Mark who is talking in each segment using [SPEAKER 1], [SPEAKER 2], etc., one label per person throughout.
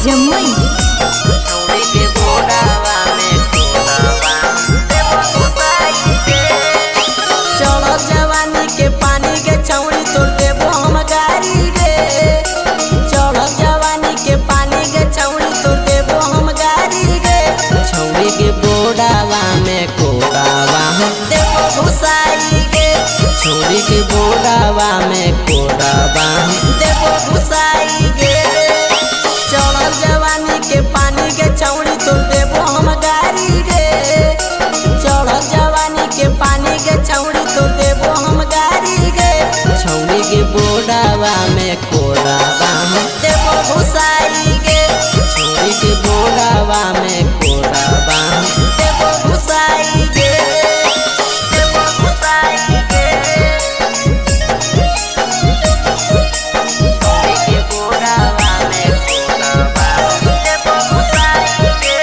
[SPEAKER 1] जमुई
[SPEAKER 2] छौड़ी के बोरावा में कोरावा देव घुसाई के।
[SPEAKER 3] चढ़ल जवानी के पानी के छौड़ी तो देव हम गारी रे। चढ़ल जवानी के पानी के छौड़ी तो देव हम गारी रे। छौड़ी के बोरावा में कोरावा देव घुसाई के। छौड़ी के बोरावा में कोरावा देव घुसाई के। चढ़ल जवानी के पानी के छौड़ी तो देव हम गारी रे। चढ़ल जवानी के पानी के छौड़ी तो देव हम गारी रे। छौड़ी के बोरावा में कोरावा देव घुसाई के। छौड़ी के बोरावा में कोरावा देव घुसाई के। देव घुसाई के।
[SPEAKER 2] छौड़ी के बोरावा में कोरावा देव घुसाई के।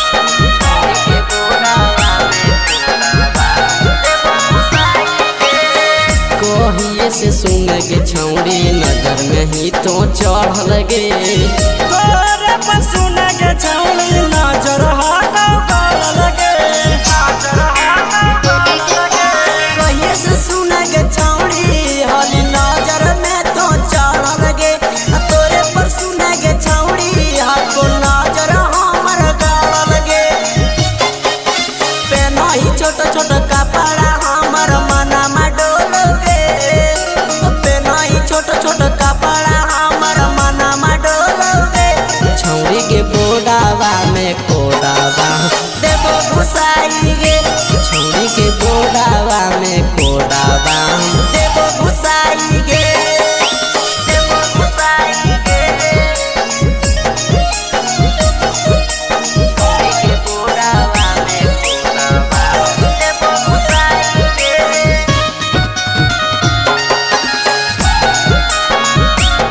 [SPEAKER 2] छौड़ी के बोरावा में कोरावा देव घुसाई के।
[SPEAKER 3] कहिए से सुन के छौड़ी नजर में ही तो चढ़ गे।
[SPEAKER 4] तोरे पर सुन के छौड़ी नजर हाका कर लगे।
[SPEAKER 3] कहिए से सुन के छौड़ी हली नजर में तो चढ़ गे। तोरे पर सुन के छौड़ी हको नजर हमर गड़ गे। पेनही छोट छोट कपड़ा हमर मना में डोल गे। पेनही छोट छोट कपड़ा हमर मना में डोल गे। छौड़ी के बोरावा में कोरावा देव घुसाई गे। छौड़ी के बोरावा में कोरावा देव घुसाई गे। देव घुसाई गे।
[SPEAKER 2] छौड़ी के बोरावा में कोरावा देव घुसाई के।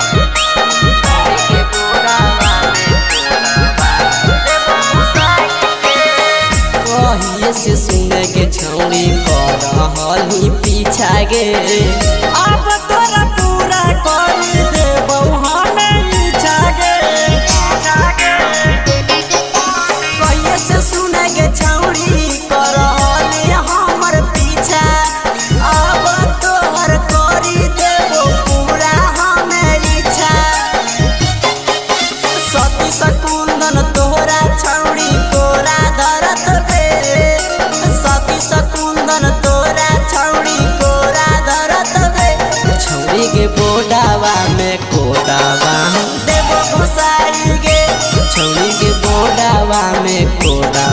[SPEAKER 2] छौड़ी के बोरावा में कोरावा देव घुसाई के।
[SPEAKER 3] कहिए से सुन के छौड़ी करहली पीछा गे।
[SPEAKER 4] अब तोरा पूरा कर देबौ हमें इच्छा गे।
[SPEAKER 3] कहिए से सुन के छौड़ी करहली हमर पीछा। अब तोहर करी देबो पूरा हमें इच्छा। सती सकुंदन तोहरा छौड़ी कोरा धरत रे। सती सकुंदन तोरा छौड़ी कोरा धरत रे। छौड़ी के बोरावा में कोरावा देव घुसाई गे। छौड़ी के बोरावा में कोरावा